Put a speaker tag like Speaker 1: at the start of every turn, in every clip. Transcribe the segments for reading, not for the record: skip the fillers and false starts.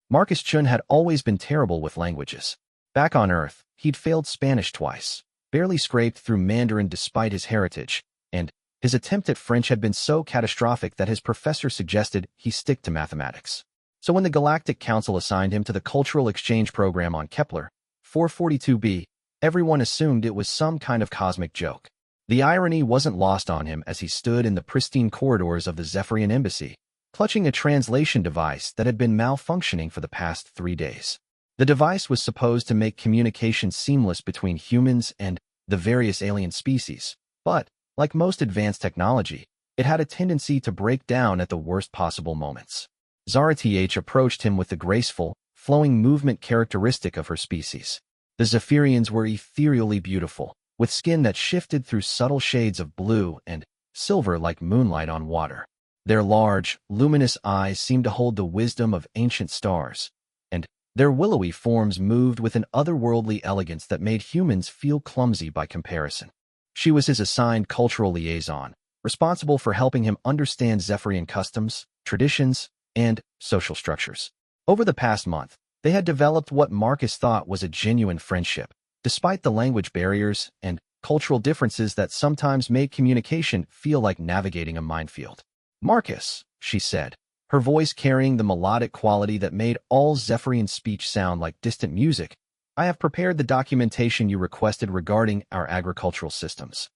Speaker 1: Marcus Chun had always been terrible with languages. Back on Earth, he'd failed Spanish twice, barely scraped through Mandarin despite his heritage, and his attempt at French had been so catastrophic that his professor suggested he stick to mathematics. So when the Galactic Council assigned him to the Cultural Exchange Program on Kepler 442b, everyone assumed it was some kind of cosmic joke. The irony wasn't lost on him as he stood in the pristine corridors of the Zephyrian embassy, clutching a translation device that had been malfunctioning for the past 3 days. The device was supposed to make communication seamless between humans and the various alien species, but, like most advanced technology, it had a tendency to break down at the worst possible moments. Zara-Th approached him with the graceful, flowing movement characteristic of her species. The Zephyrians were ethereally beautiful, with skin that shifted through subtle shades of blue and silver like moonlight on water. Their large, luminous eyes seemed to hold the wisdom of ancient stars, and their willowy forms moved with an otherworldly elegance that made humans feel clumsy by comparison. She was his assigned cultural liaison, responsible for helping him understand Zephyrian customs, traditions, and social structures. Over the past month, they had developed what Marcus thought was a genuine friendship, despite the language barriers and cultural differences that sometimes made communication feel like navigating a minefield. "Marcus," she said, her voice carrying the melodic quality that made all Zephyrian speech sound like distant music, "I have prepared the documentation you requested regarding our agricultural systems."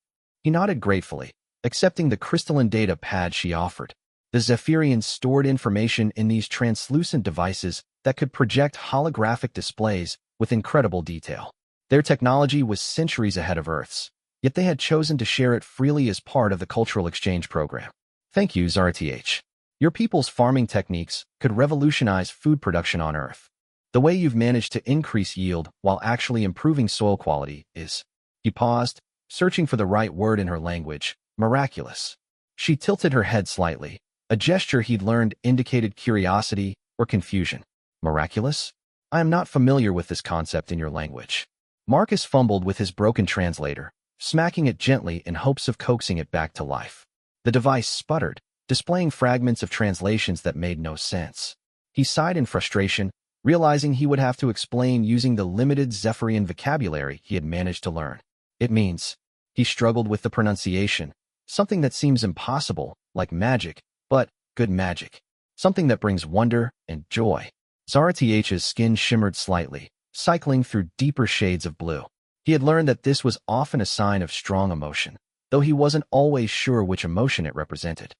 Speaker 1: He nodded gratefully, accepting the crystalline data pad she offered. The Zephyrians stored information in these translucent devices that could project holographic displays with incredible detail. Their technology was centuries ahead of Earth's, yet they had chosen to share it freely as part of the cultural exchange program. "Thank you, Zara-Th. Your people's farming techniques could revolutionize food production on Earth. The way you've managed to increase yield while actually improving soil quality is..." He paused, searching for the right word in her language, "miraculous." She tilted her head slightly. A gesture he'd learned indicated curiosity or confusion. "Miraculous? I am not familiar with this concept in your language." Marcus fumbled with his broken translator, smacking it gently in hopes of coaxing it back to life. The device sputtered, displaying fragments of translations that made no sense. He sighed in frustration, realizing he would have to explain using the limited Zephyrian vocabulary he had managed to learn. "It means..." He struggled with the pronunciation, "something that seems impossible, like magic, but good magic. Something that brings wonder and joy." Zara-Th's skin shimmered slightly, cycling through deeper shades of blue. He had learned that this was often a sign of strong emotion, though he wasn't always sure which emotion it represented.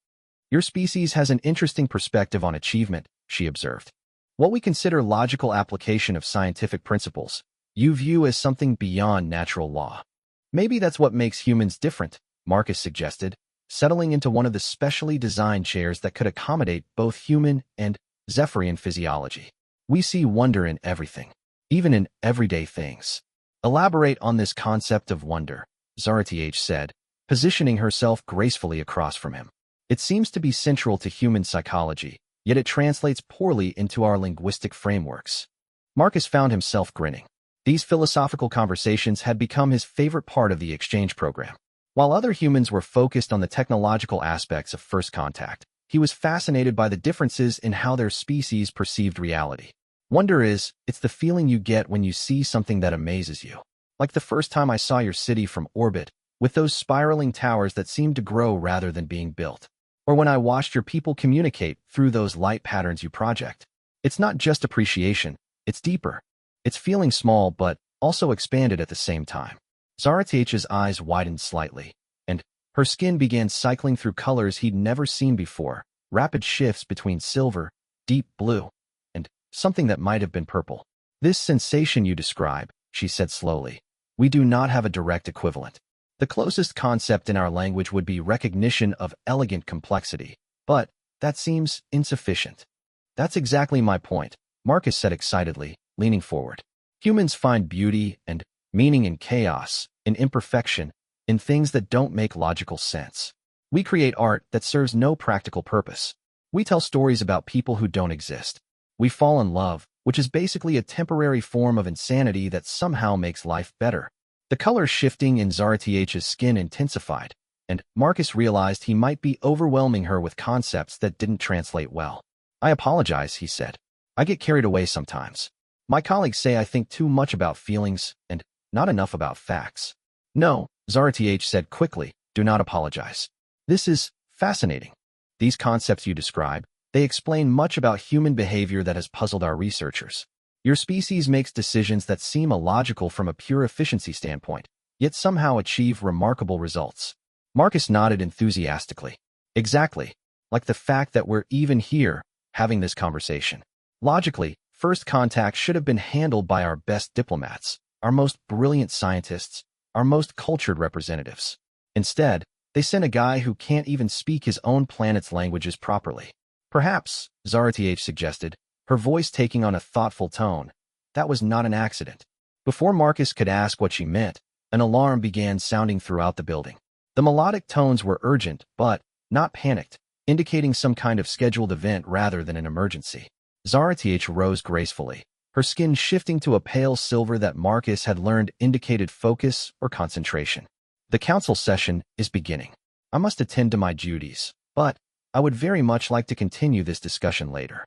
Speaker 1: "Your species has an interesting perspective on achievement," she observed. "What we consider logical application of scientific principles, you view as something beyond natural law." "Maybe that's what makes humans different," Marcus suggested, settling into one of the specially designed chairs that could accommodate both human and Zephyrian physiology. "We see wonder in everything, even in everyday things." "Elaborate on this concept of wonder," Zara-Th said, positioning herself gracefully across from him. "It seems to be central to human psychology, yet it translates poorly into our linguistic frameworks." Marcus found himself grinning. These philosophical conversations had become his favorite part of the exchange program. While other humans were focused on the technological aspects of first contact, he was fascinated by the differences in how their species perceived reality. "Wonder it's the feeling you get when you see something that amazes you. Like the first time I saw your city from orbit, with those spiraling towers that seemed to grow rather than being built. Or when I watched your people communicate through those light patterns you project. It's not just appreciation, it's deeper. It's feeling small but also expanded at the same time." Zara-Th's eyes widened slightly, and her skin began cycling through colors he'd never seen before, rapid shifts between silver, deep blue, and something that might have been purple. "This sensation you describe," she said slowly, "we do not have a direct equivalent. The closest concept in our language would be recognition of elegant complexity, but that seems insufficient." "That's exactly my point," Marcus said excitedly, leaning forward. "Humans find beauty and meaning in chaos, in imperfection, in things that don't make logical sense. We create art that serves no practical purpose. We tell stories about people who don't exist. We fall in love, which is basically a temporary form of insanity that somehow makes life better." The color shifting in Zara-Th's skin intensified, and Marcus realized he might be overwhelming her with concepts that didn't translate well. "I apologize," he said. I get carried away sometimes. My colleagues say I think too much about feelings and not enough about facts. No, Zarath said quickly, do not apologize. This is fascinating. These concepts you describe, they explain much about human behavior that has puzzled our researchers. Your species makes decisions that seem illogical from a pure efficiency standpoint, yet somehow achieve remarkable results. Marcus nodded enthusiastically. Exactly. Like the fact that we're even here, having this conversation. Logically, first contact should have been handled by our best diplomats, our most brilliant scientists, our most cultured representatives. Instead, they sent a guy who can't even speak his own planet's languages properly. Perhaps, Zarath suggested, her voice taking on a thoughtful tone, that was not an accident. Before Marcus could ask what she meant, an alarm began sounding throughout the building. The melodic tones were urgent, but not panicked, indicating some kind of scheduled event rather than an emergency. Zarath rose gracefully, her skin shifting to a pale silver that Marcus had learned indicated focus or concentration. The council session is beginning. I must attend to my duties, but I would very much like to continue this discussion later.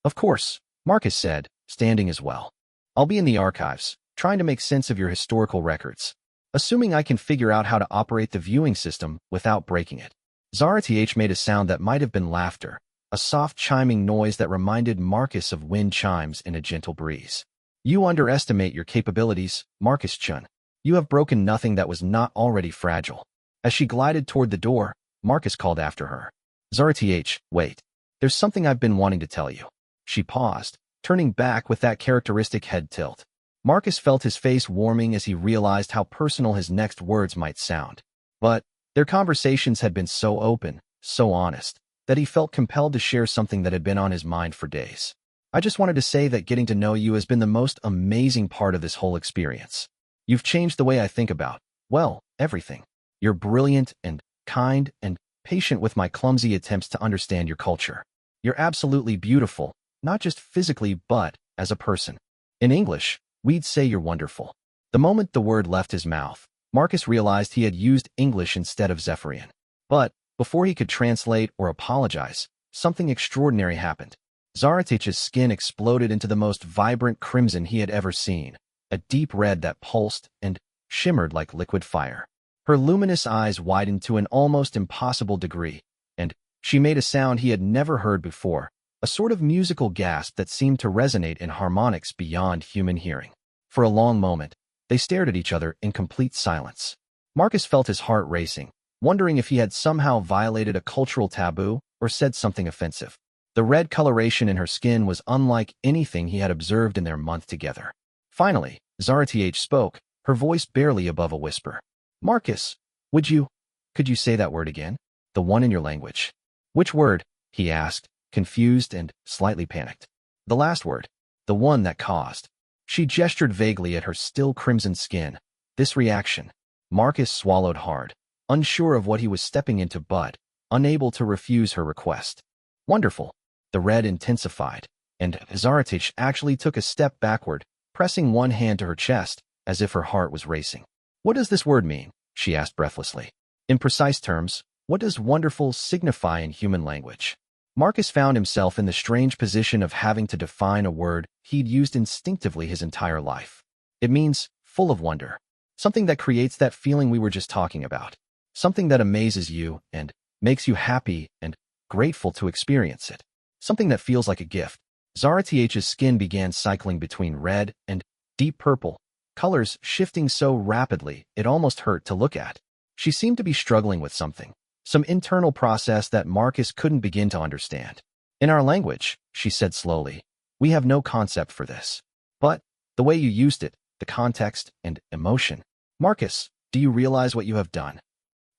Speaker 1: Of course, Marcus said, standing as well. I'll be in the archives, trying to make sense of your historical records, assuming I can figure out how to operate the viewing system without breaking it. Zarath made a sound that might have been laughter, a soft chiming noise that reminded Marcus of wind chimes in a gentle breeze. You underestimate your capabilities, Marcus-chun. You have broken nothing that was not already fragile. As she glided toward the door, Marcus called after her. Zarath, wait. There's something I've been wanting to tell you. She paused, turning back with that characteristic head tilt. Marcus felt his face warming as he realized how personal his next words might sound. But their conversations had been so open, so honest, that he felt compelled to share something that had been on his mind for days. I just wanted to say that getting to know you has been the most amazing part of this whole experience. You've changed the way I think about, well, everything. You're brilliant and kind and patient with my clumsy attempts to understand your culture. You're absolutely beautiful, not just physically but as a person. In English, we'd say you're wonderful. The moment the word left his mouth, Marcus realized he had used English instead of Zephyrian. But before he could translate or apologize, something extraordinary happened. Zarath's skin exploded into the most vibrant crimson he had ever seen, a deep red that pulsed and shimmered like liquid fire. Her luminous eyes widened to an almost impossible degree, and she made a sound he had never heard before, a sort of musical gasp that seemed to resonate in harmonics beyond human hearing. For a long moment, they stared at each other in complete silence. Marcus felt his heart racing, wondering if he had somehow violated a cultural taboo or said something offensive. The red coloration in her skin was unlike anything he had observed in their month together. Finally, Zarath spoke, her voice barely above a whisper. Marcus, could you say that word again? The one in your language. Which word? He asked, confused and slightly panicked. The last word. The one that caused. She gestured vaguely at her still crimson skin. This reaction. Marcus swallowed hard, unsure of what he was stepping into but unable to refuse her request. Wonderful. The red intensified, and Zarath actually took a step backward, pressing one hand to her chest, as if her heart was racing. What does this word mean? She asked breathlessly. In precise terms, what does wonderful signify in human language? Marcus found himself in the strange position of having to define a word he'd used instinctively his entire life. It means full of wonder. Something that creates that feeling we were just talking about. Something that amazes you and makes you happy and grateful to experience it. Something that feels like a gift. Zarath's skin began cycling between red and deep purple, colors shifting so rapidly it almost hurt to look at. She seemed to be struggling with something, some internal process that Marcus couldn't begin to understand. In our language, she said slowly, we have no concept for this. But the way you used it, the context and emotion. Marcus, do you realize what you have done?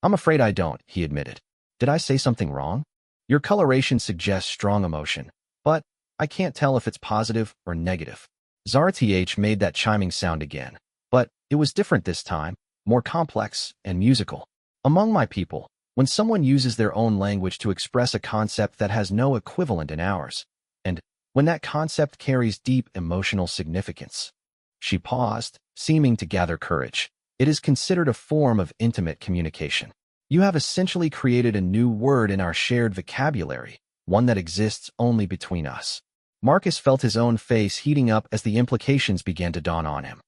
Speaker 1: I'm afraid I don't, he admitted. Did I say something wrong? Your coloration suggests strong emotion, but I can't tell if it's positive or negative. Zarath made that chiming sound again, but it was different this time, more complex and musical. Among my people, when someone uses their own language to express a concept that has no equivalent in ours, and when that concept carries deep emotional significance. She paused, seeming to gather courage. It is considered a form of intimate communication. You have essentially created a new word in our shared vocabulary, one that exists only between us. Marcus felt his own face heating up as the implications began to dawn on him.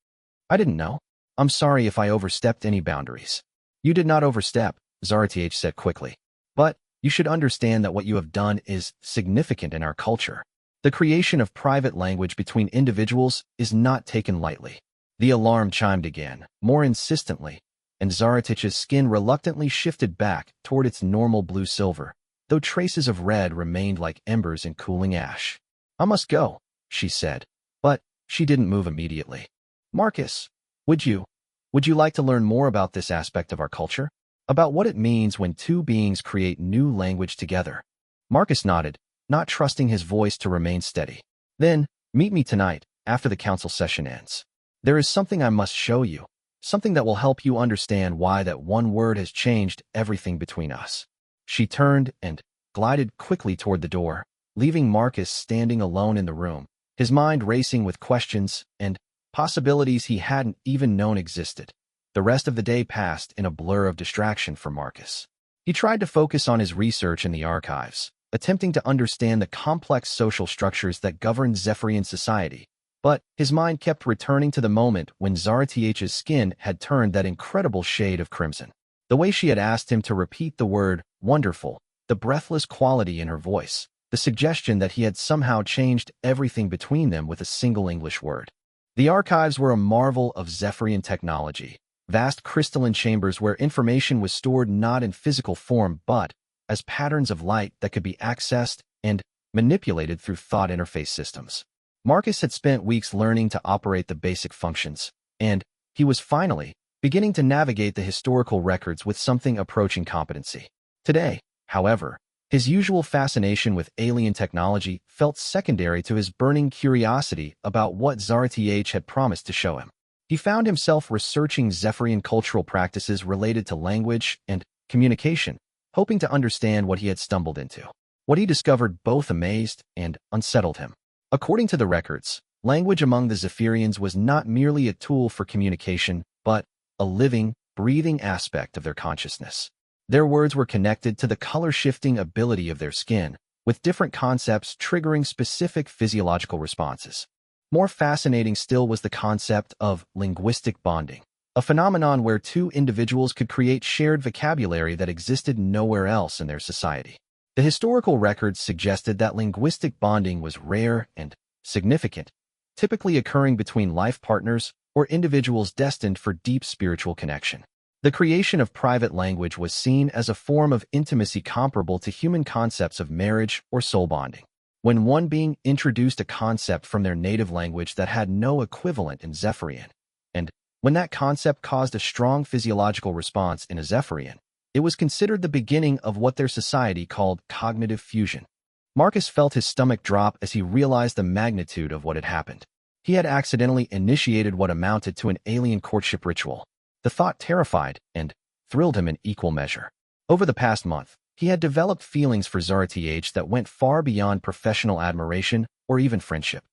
Speaker 1: I didn't know. I'm sorry if I overstepped any boundaries. You did not overstep, Zarth said quickly. But you should understand that what you have done is significant in our culture. The creation of private language between individuals is not taken lightly. The alarm chimed again, more insistently, and Zarth's skin reluctantly shifted back toward its normal blue-silver, though traces of red remained like embers in cooling ash. I must go, she said, but she didn't move immediately. Marcus, would you like to learn more about this aspect of our culture? About what it means when two beings create new language together? Marcus nodded, not trusting his voice to remain steady. Then, meet me tonight, after the council session ends. There is something I must show you, something that will help you understand why that one word has changed everything between us. She turned and glided quickly toward the door, leaving Marcus standing alone in the room, his mind racing with questions and possibilities he hadn't even known existed. The rest of the day passed in a blur of distraction for Marcus. He tried to focus on his research in the archives, attempting to understand the complex social structures that govern Zephyrian society, but his mind kept returning to the moment when Zarth's skin had turned that incredible shade of crimson. The way she had asked him to repeat the word wonderful, the breathless quality in her voice, the suggestion that he had somehow changed everything between them with a single English word. The archives were a marvel of Zephyrian technology, vast crystalline chambers where information was stored not in physical form but as patterns of light that could be accessed and manipulated through thought interface systems. Marcus had spent weeks learning to operate the basic functions, and he was finally beginning to navigate the historical records with something approaching competency. Today, however, his usual fascination with alien technology felt secondary to his burning curiosity about what Zarth had promised to show him. He found himself researching Zephyrian cultural practices related to language and communication, hoping to understand what he had stumbled into. What he discovered both amazed and unsettled him. According to the records, language among the Zephyrians was not merely a tool for communication, but a living, breathing aspect of their consciousness. Their words were connected to the color-shifting ability of their skin, with different concepts triggering specific physiological responses. More fascinating still was the concept of linguistic bonding, a phenomenon where two individuals could create shared vocabulary that existed nowhere else in their society. The historical records suggested that linguistic bonding was rare and significant, typically occurring between life partners or individuals destined for deep spiritual connection. The creation of private language was seen as a form of intimacy comparable to human concepts of marriage or soul bonding. When one being introduced a concept from their native language that had no equivalent in Zephyrian, and when that concept caused a strong physiological response in a Zephyrian, it was considered the beginning of what their society called cognitive fusion. Marcus felt his stomach drop as he realized the magnitude of what had happened. He had accidentally initiated what amounted to an alien courtship ritual. The thought terrified and thrilled him in equal measure. Over the past month, he had developed feelings for Zarth that went far beyond professional admiration or even friendship.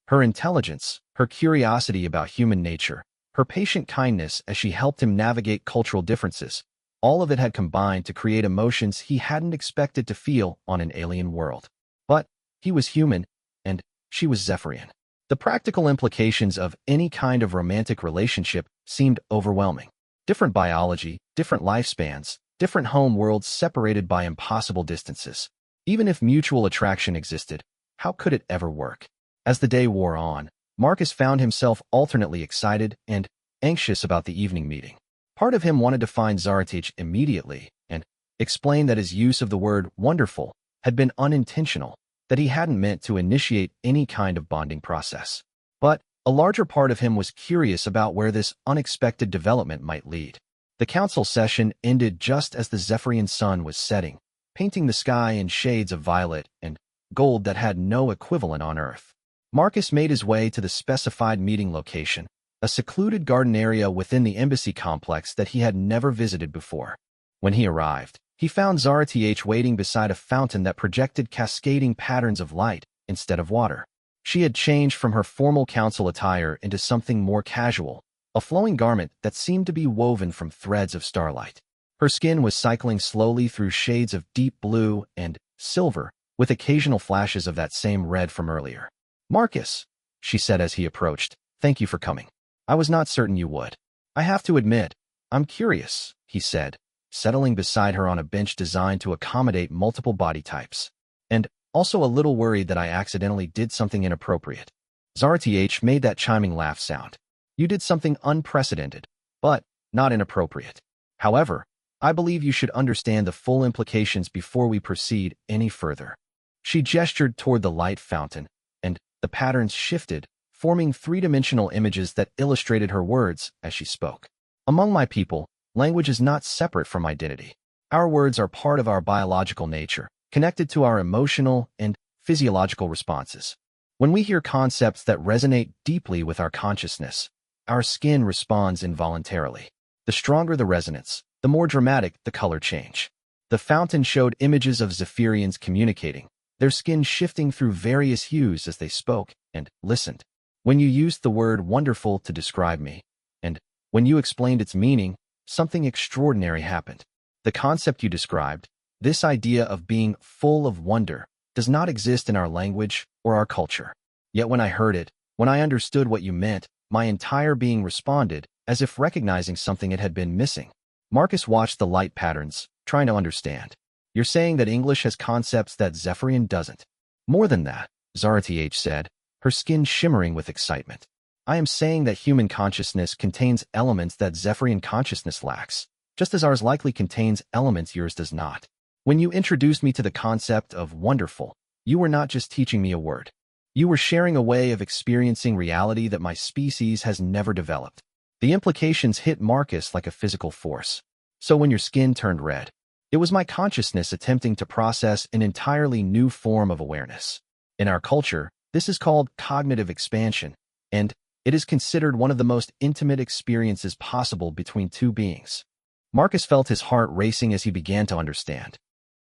Speaker 1: Her intelligence, her curiosity about human nature, her patient kindness as she helped him navigate cultural differences, all of it had combined to create emotions he hadn't expected to feel on an alien world. But he was human, and she was Zephyrian. The practical implications of any kind of romantic relationship seemed overwhelming. Different biology, different lifespans, different home worlds separated by impossible distances. Even if mutual attraction existed, how could it ever work? As the day wore on, Marcus found himself alternately excited and anxious about the evening meeting. Part of him wanted to find Zarth immediately and explain that his use of the word wonderful had been unintentional, that he hadn't meant to initiate any kind of bonding process. But a larger part of him was curious about where this unexpected development might lead. The council session ended just as the Zephyrian sun was setting, painting the sky in shades of violet and gold that had no equivalent on Earth. Marcus made his way to the specified meeting location, a secluded garden area within the embassy complex that he had never visited before. When he arrived, he found Zarth waiting beside a fountain that projected cascading patterns of light instead of water. She had changed from her formal council attire into something more casual, a flowing garment that seemed to be woven from threads of starlight. Her skin was cycling slowly through shades of deep blue and silver, with occasional flashes of that same red from earlier. Marcus, she said as he approached, thank you for coming. I was not certain you would. I have to admit, I'm curious, he said, settling beside her on a bench designed to accommodate multiple body types. And also a little worried that I accidentally did something inappropriate. Zarth made that chiming laugh sound. You did something unprecedented, but not inappropriate. However, I believe you should understand the full implications before we proceed any further. She gestured toward the light fountain, and the patterns shifted, forming three-dimensional images that illustrated her words as she spoke. Among my people, language is not separate from identity. Our words are part of our biological nature, connected to our emotional and physiological responses. When we hear concepts that resonate deeply with our consciousness, our skin responds involuntarily. The stronger the resonance, the more dramatic the color change. The fountain showed images of Zephyrians communicating, their skin shifting through various hues as they spoke and listened. When you used the word wonderful to describe me, and when you explained its meaning, something extraordinary happened. The concept you described, this idea of being full of wonder, does not exist in our language or our culture. Yet when I heard it, when I understood what you meant, my entire being responded, as if recognizing something it had been missing. Marcus watched the light patterns, trying to understand. You're saying that English has concepts that Zephyrian doesn't. More than that, Zarth said, her skin shimmering with excitement. I am saying that human consciousness contains elements that Zephyrian consciousness lacks, just as ours likely contains elements yours does not. When you introduced me to the concept of wonderful, you were not just teaching me a word. You were sharing a way of experiencing reality that my species has never developed. The implications hit Marcus like a physical force. So when your skin turned red, it was my consciousness attempting to process an entirely new form of awareness. In our culture, this is called cognitive expansion, and it is considered one of the most intimate experiences possible between two beings. Marcus felt his heart racing as he began to understand.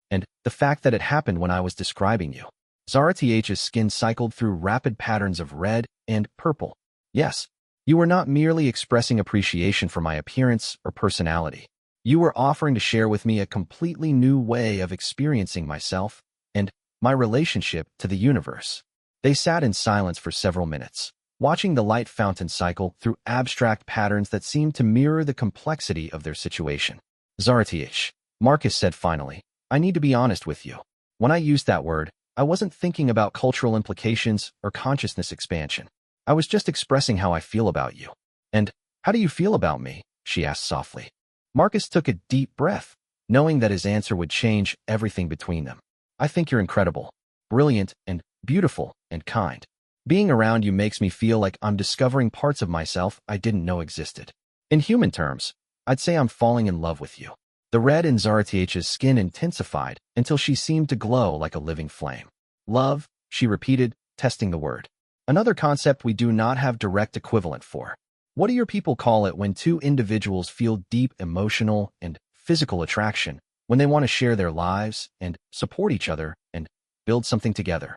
Speaker 1: And the fact that it happened when I was describing you. Zarth's skin cycled through rapid patterns of red and purple. Yes, you were not merely expressing appreciation for my appearance or personality. You were offering to share with me a completely new way of experiencing myself and my relationship to the universe. They sat in silence for several minutes, watching the light fountain cycle through abstract patterns that seemed to mirror the complexity of their situation. Zarth, Marcus said finally, I need to be honest with you. When I used that word, I wasn't thinking about cultural implications or consciousness expansion. I was just expressing how I feel about you. And how do you feel about me? She asked softly. Marcus took a deep breath, knowing that his answer would change everything between them. I think you're incredible, brilliant, and beautiful, and kind. Being around you makes me feel like I'm discovering parts of myself I didn't know existed. In human terms, I'd say I'm falling in love with you. The red in Zarth's skin intensified until she seemed to glow like a living flame. Love, she repeated, testing the word. Another concept we do not have direct equivalent for. What do your people call it when two individuals feel deep emotional and physical attraction, when they want to share their lives and support each other and build something together?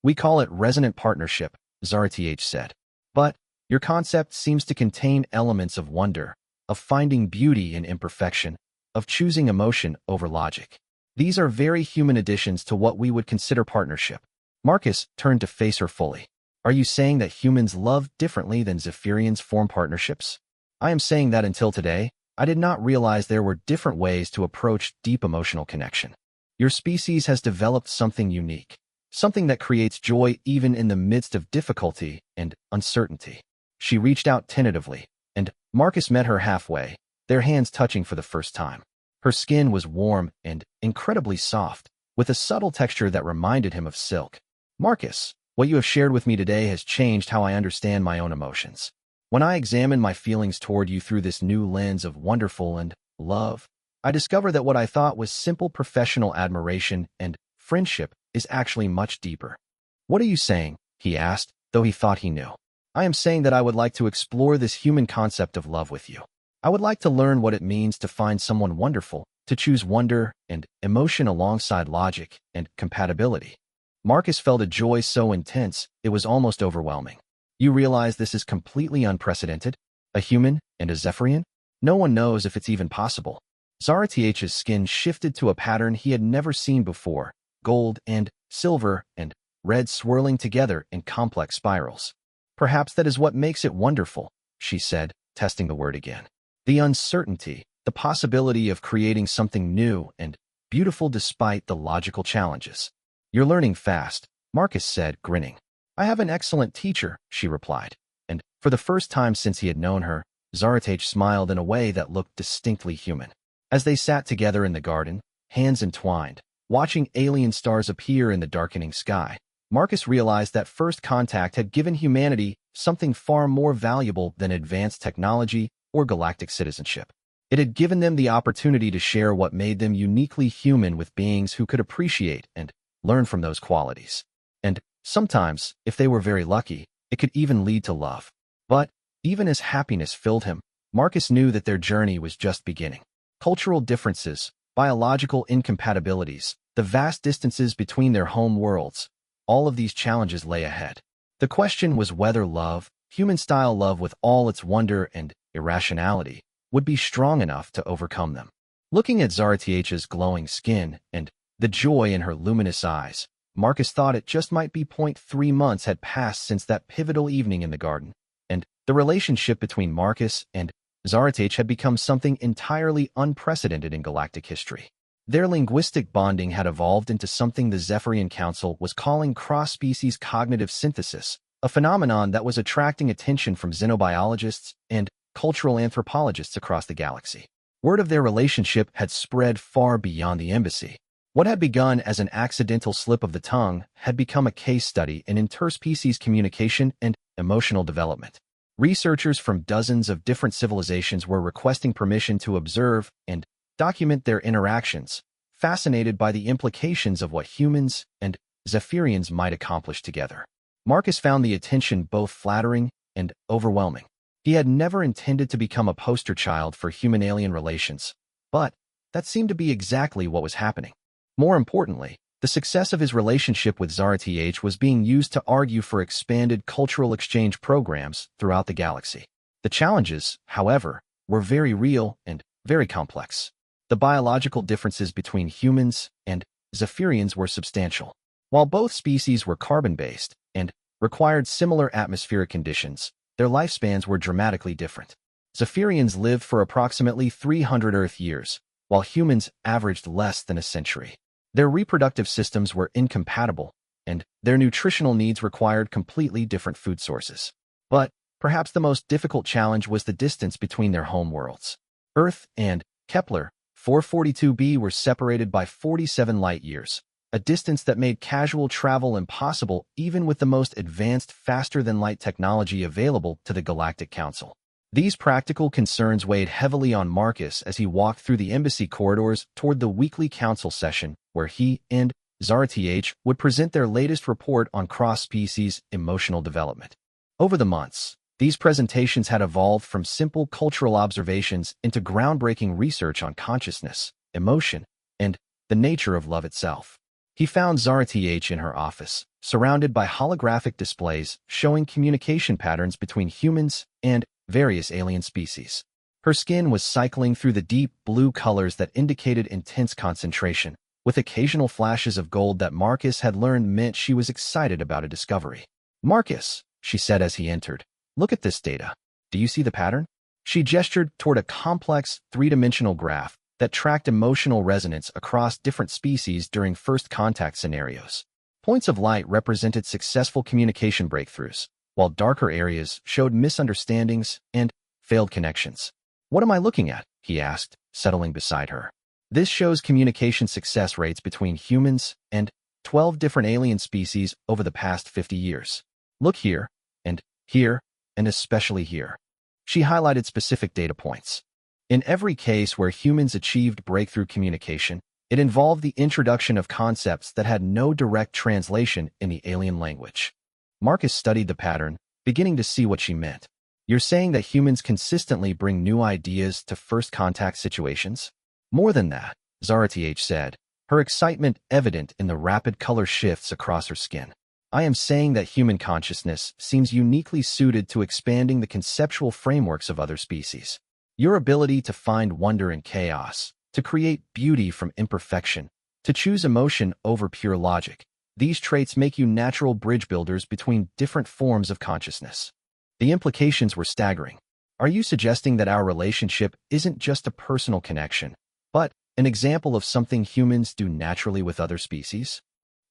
Speaker 1: We call it resonant partnership, Zarth said. But your concept seems to contain elements of wonder, of finding beauty in imperfection, of choosing emotion over logic. These are very human additions to what we would consider partnership. Marcus turned to face her fully. Are you saying that humans love differently than Zephyrians form partnerships? I am saying that until today, I did not realize there were different ways to approach deep emotional connection. Your species has developed something unique, something that creates joy even in the midst of difficulty and uncertainty. She reached out tentatively, and Marcus met her halfway, their hands touching for the first time. Her skin was warm and incredibly soft, with a subtle texture that reminded him of silk. Marcus, what you have shared with me today has changed how I understand my own emotions. When I examine my feelings toward you through this new lens of wonderful and love, I discover that what I thought was simple professional admiration and friendship is actually much deeper. What are you saying? He asked, though he thought he knew. I am saying that I would like to explore this human concept of love with you. I would like to learn what it means to find someone wonderful, to choose wonder and emotion alongside logic and compatibility. Marcus felt a joy so intense, it was almost overwhelming. You realize this is completely unprecedented? A human and a Zephyrian? No one knows if it's even possible. Zarth's skin shifted to a pattern he had never seen before, gold and silver and red swirling together in complex spirals. Perhaps that is what makes it wonderful, she said, testing the word again. The uncertainty, the possibility of creating something new and beautiful despite the logical challenges. You're learning fast, Marcus said, grinning. I have an excellent teacher, she replied, and for the first time since he had known her, Zaratach smiled in a way that looked distinctly human. As they sat together in the garden, hands entwined, watching alien stars appear in the darkening sky, Marcus realized that first contact had given humanity something far more valuable than advanced technology or galactic citizenship. It had given them the opportunity to share what made them uniquely human with beings who could appreciate and learn from those qualities. And sometimes, if they were very lucky, it could even lead to love. But even as happiness filled him, Marcus knew that their journey was just beginning. Cultural differences, biological incompatibilities, the vast distances between their home worlds, all of these challenges lay ahead. The question was whether love, human-style love with all its wonder and irrationality, would be strong enough to overcome them. Looking at Zaratach's glowing skin and the joy in her luminous eyes, Marcus thought it just might be 3 months had passed since that pivotal evening in the garden, and the relationship between Marcus and Zaratach had become something entirely unprecedented in galactic history. Their linguistic bonding had evolved into something the Zephyrian Council was calling cross-species cognitive synthesis, a phenomenon that was attracting attention from xenobiologists and cultural anthropologists across the galaxy. Word of their relationship had spread far beyond the embassy. What had begun as an accidental slip of the tongue had become a case study in interspecies communication and emotional development. Researchers from dozens of different civilizations were requesting permission to observe and document their interactions, fascinated by the implications of what humans and Zephyrians might accomplish together. Marcus found the attention both flattering and overwhelming. He had never intended to become a poster child for human-alien relations, but that seemed to be exactly what was happening. More importantly, the success of his relationship with Zaratach was being used to argue for expanded cultural exchange programs throughout the galaxy. The challenges, however, were very real and very complex. The biological differences between humans and Zephyrians were substantial. While both species were carbon-based and required similar atmospheric conditions, their lifespans were dramatically different. Zephyrians lived for approximately 300 Earth years, while humans averaged less than a century. Their reproductive systems were incompatible, and their nutritional needs required completely different food sources. But perhaps the most difficult challenge was the distance between their home worlds. Earth and Kepler 442b were separated by 47 light-years, a distance that made casual travel impossible even with the most advanced faster-than-light technology available to the Galactic Council. These practical concerns weighed heavily on Marcus as he walked through the embassy corridors toward the weekly council session where he and Zaratach would present their latest report on cross-species emotional development. Over the months, these presentations had evolved from simple cultural observations into groundbreaking research on consciousness, emotion, and the nature of love itself. He found Zaratach in her office, surrounded by holographic displays showing communication patterns between humans and various alien species. Her skin was cycling through the deep blue colors that indicated intense concentration, with occasional flashes of gold that Marcus had learned meant she was excited about a discovery. "Marcus," she said as he entered, "look at this data. Do you see the pattern?" She gestured toward a complex, three-dimensional graph that tracked emotional resonance across different species during first contact scenarios. Points of light represented successful communication breakthroughs, while darker areas showed misunderstandings and failed connections. "What am I looking at?" he asked, settling beside her. "This shows communication success rates between humans and 12 different alien species over the past 50 years. Look here, and especially here." She highlighted specific data points. In every case where humans achieved breakthrough communication, it involved the introduction of concepts that had no direct translation in the alien language. Marcus studied the pattern, beginning to see what she meant. "You're saying that humans consistently bring new ideas to first contact situations?" "More than that," Zaratach said, her excitement evident in the rapid color shifts across her skin. "I am saying that human consciousness seems uniquely suited to expanding the conceptual frameworks of other species. Your ability to find wonder in chaos, to create beauty from imperfection, to choose emotion over pure logic, These traits make you natural bridge builders between different forms of consciousness. The implications were staggering. Are you suggesting that our relationship isn't just a personal connection, but an example of something humans do naturally with other species?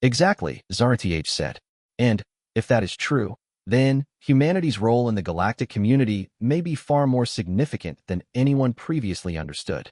Speaker 1: Exactly, Zarth said. And, if that is true, then humanity's role in the galactic community may be far more significant than anyone previously understood.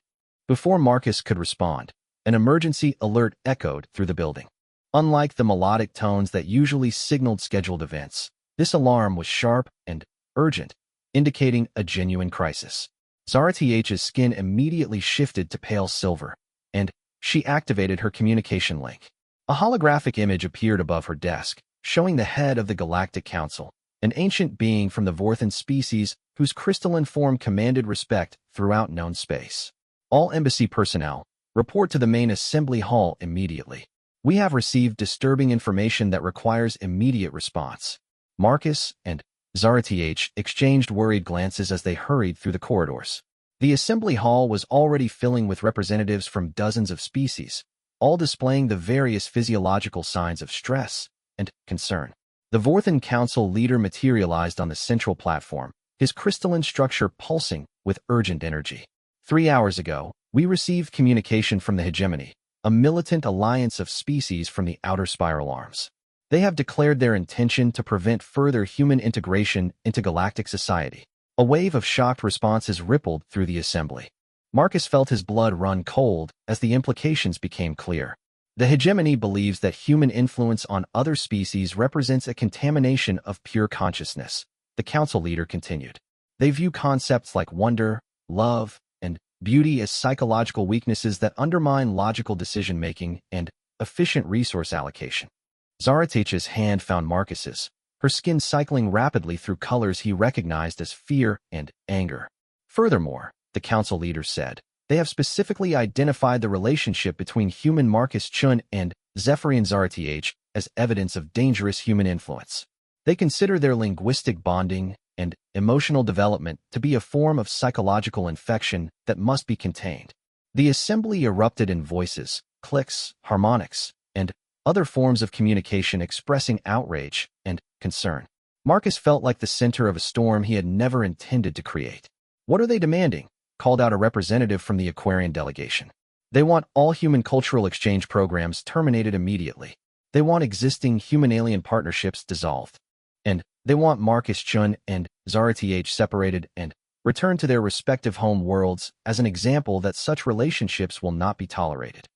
Speaker 1: Before Marcus could respond, an emergency alert echoed through the building. Unlike the melodic tones that usually signaled scheduled events, this alarm was sharp and urgent, indicating a genuine crisis. Zarth's skin immediately shifted to pale silver, and she activated her communication link. A holographic image appeared above her desk, showing the head of the Galactic Council, an ancient being from the Vorthan species whose crystalline form commanded respect throughout known space. All embassy personnel, report to the main assembly hall immediately. We have received disturbing information that requires immediate response. Marcus and Zarth exchanged worried glances as they hurried through the corridors. The assembly hall was already filling with representatives from dozens of species, all displaying the various physiological signs of stress and concern. The Vorthan Council leader materialized on the central platform, his crystalline structure pulsing with urgent energy. 3 hours ago, we received communication from the Hegemony, a militant alliance of species from the outer spiral arms. They have declared their intention to prevent further human integration into galactic society. A wave of shocked responses rippled through the assembly. Marcus felt his blood run cold as the implications became clear. The Hegemony believes that human influence on other species represents a contamination of pure consciousness, the council leader continued. They view concepts like wonder, love, and beauty as psychological weaknesses that undermine logical decision-making and efficient resource allocation. Zarth's hand found Marcus's, her skin cycling rapidly through colors he recognized as fear and anger. Furthermore, the council leader said, they have specifically identified the relationship between human Marcus Chun and Zephyrian Zarth as evidence of dangerous human influence. They consider their linguistic bonding and emotional development to be a form of psychological infection that must be contained. The assembly erupted in voices, clicks, harmonics, and other forms of communication expressing outrage and concern. Marcus felt like the center of a storm he had never intended to create. What are they demanding? Called out a representative from the Aquarian delegation. They want all human cultural exchange programs terminated immediately. They want existing human-alien partnerships dissolved. And they want Marcus Chun and Zarth separated and returned to their respective home worlds as an example that such relationships will not be tolerated.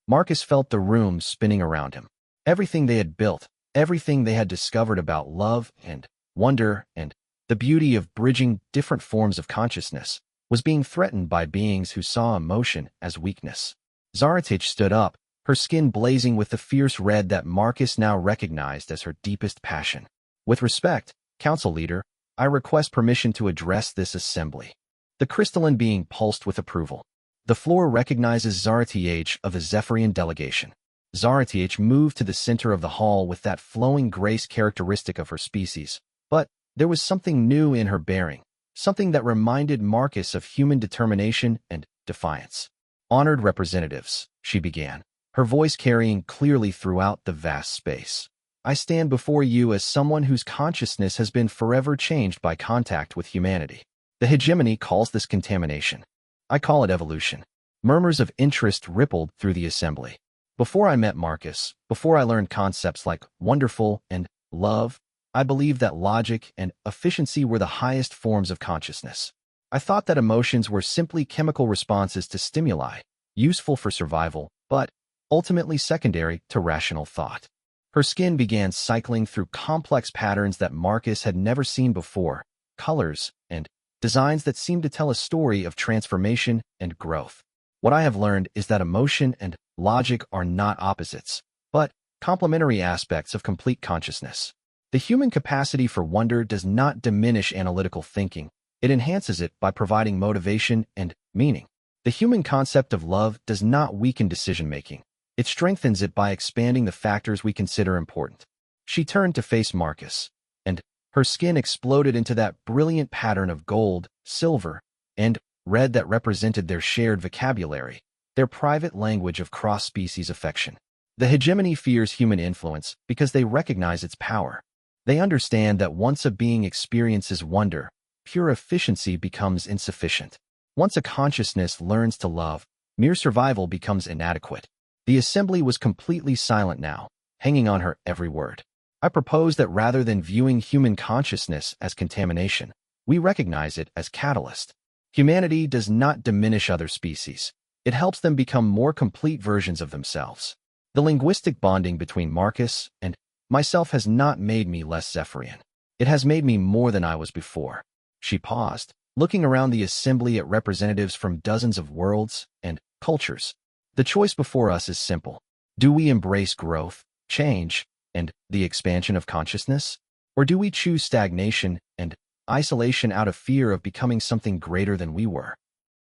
Speaker 1: Marcus felt the room spinning around him. Everything they had built, everything they had discovered about love and wonder and the beauty of bridging different forms of consciousness, was being threatened by beings who saw emotion as weakness. Zarth stood up, her skin blazing with the fierce red that Marcus now recognized as her deepest passion. With respect, Council Leader, I request permission to address this assembly. The crystalline being pulsed with approval. The floor recognizes Zarth of the Zephyrian delegation. Zarth moved to the center of the hall with that flowing grace characteristic of her species, but there was something new in her bearing. Something that reminded Marcus of human determination and defiance. Honored representatives, she began, her voice carrying clearly throughout the vast space. I stand before you as someone whose consciousness has been forever changed by contact with humanity. The Hegemony calls this contamination. I call it evolution. Murmurs of interest rippled through the assembly. Before I met Marcus, before I learned concepts like wonderful and love, I believed that logic and efficiency were the highest forms of consciousness. I thought that emotions were simply chemical responses to stimuli, useful for survival, but ultimately secondary to rational thought. Her skin began cycling through complex patterns that Marcus had never seen before, colors and designs that seemed to tell a story of transformation and growth. What I have learned is that emotion and logic are not opposites, but complementary aspects of complete consciousness. The human capacity for wonder does not diminish analytical thinking. It enhances it by providing motivation and meaning. The human concept of love does not weaken decision-making. It strengthens it by expanding the factors we consider important. She turned to face Marcus, and her skin exploded into that brilliant pattern of gold, silver, and red that represented their shared vocabulary, their private language of cross-species affection. The hegemony fears human influence because they recognize its power. They understand that once a being experiences wonder, pure efficiency becomes insufficient. Once a consciousness learns to love, mere survival becomes inadequate. The assembly was completely silent now, hanging on her every word. I propose that rather than viewing human consciousness as contamination, we recognize it as catalyst. Humanity does not diminish other species. It helps them become more complete versions of themselves. The linguistic bonding between Marcus and myself has not made me less Zephyrian. It has made me more than I was before. She paused, looking around the assembly at representatives from dozens of worlds and cultures. The choice before us is simple. Do we embrace growth, change, and the expansion of consciousness? Or do we choose stagnation and isolation out of fear of becoming something greater than we were?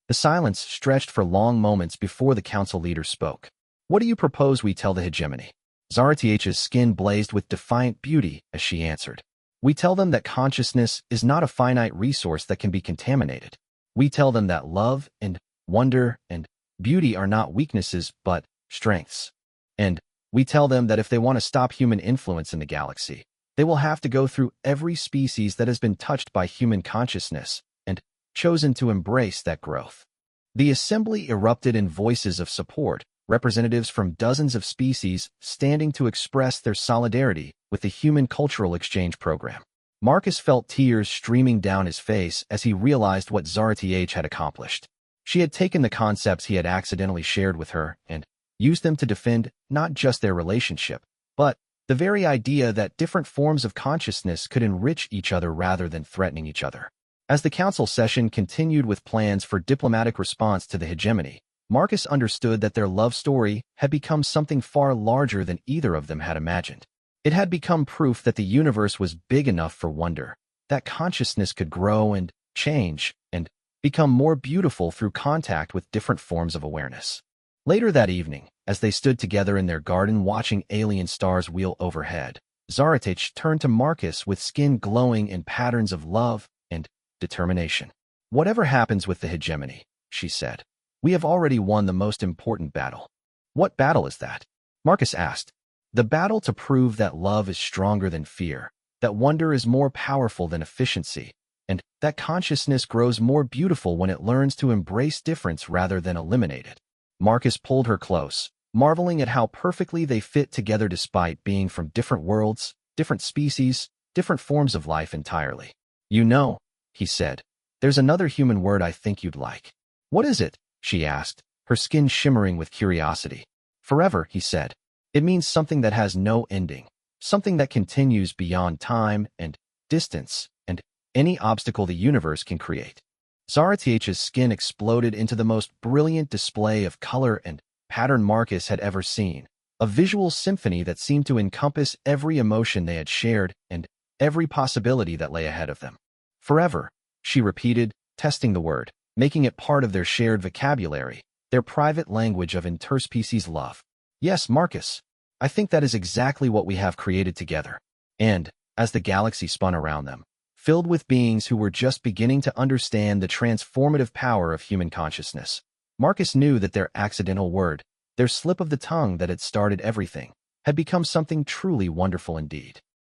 Speaker 1: The silence stretched for long moments before the council leader spoke. What do you propose we tell the hegemony? Zaratiech's skin blazed with defiant beauty as she answered. We tell them that consciousness is not a finite resource that can be contaminated. We tell them that love and wonder and beauty are not weaknesses but strengths. And we tell them that if they want to stop human influence in the galaxy, they will have to go through every species that has been touched by human consciousness and chosen to embrace that growth. The assembly erupted in voices of support, representatives from dozens of species standing to express their solidarity with the Human Cultural Exchange Program. Marcus felt tears streaming down his face as he realized what Zaratiech had accomplished. She had taken the concepts he had accidentally shared with her and used them to defend not just their relationship, but the very idea that different forms of consciousness could enrich each other rather than threatening each other. As the council session continued with plans for diplomatic response to the hegemony, Marcus understood that their love story had become something far larger than either of them had imagined. It had become proof that the universe was big enough for wonder, that consciousness could grow and change and become more beautiful through contact with different forms of awareness. Later that evening, as they stood together in their garden watching alien stars wheel overhead, Zaratiech turned to Marcus with skin glowing in patterns of love and determination. Whatever happens with the hegemony, she said, we have already won the most important battle. What battle is that? Marcus asked. The battle to prove that love is stronger than fear, that wonder is more powerful than efficiency, and that consciousness grows more beautiful when it learns to embrace difference rather than eliminate it. Marcus pulled her close, marveling at how perfectly they fit together despite being from different worlds, different species, different forms of life entirely. You know, he said, there's another human word I think you'd like. What is it? She asked, her skin shimmering with curiosity. Forever, he said. It means something that has no ending, something that continues beyond time and distance and any obstacle the universe can create. Zaratiech's skin exploded into the most brilliant display of color and pattern Marcus had ever seen, a visual symphony that seemed to encompass every emotion they had shared and every possibility that lay ahead of them. Forever, she repeated, testing the word, making it part of their shared vocabulary, their private language of interspecies love. Yes, Marcus, I think that is exactly what we have created together. And, as the galaxy spun around them, filled with beings who were just beginning to understand the transformative power of human consciousness, Marcus knew that their accidental word, their slip of the tongue that had started everything, had become something truly wonderful indeed.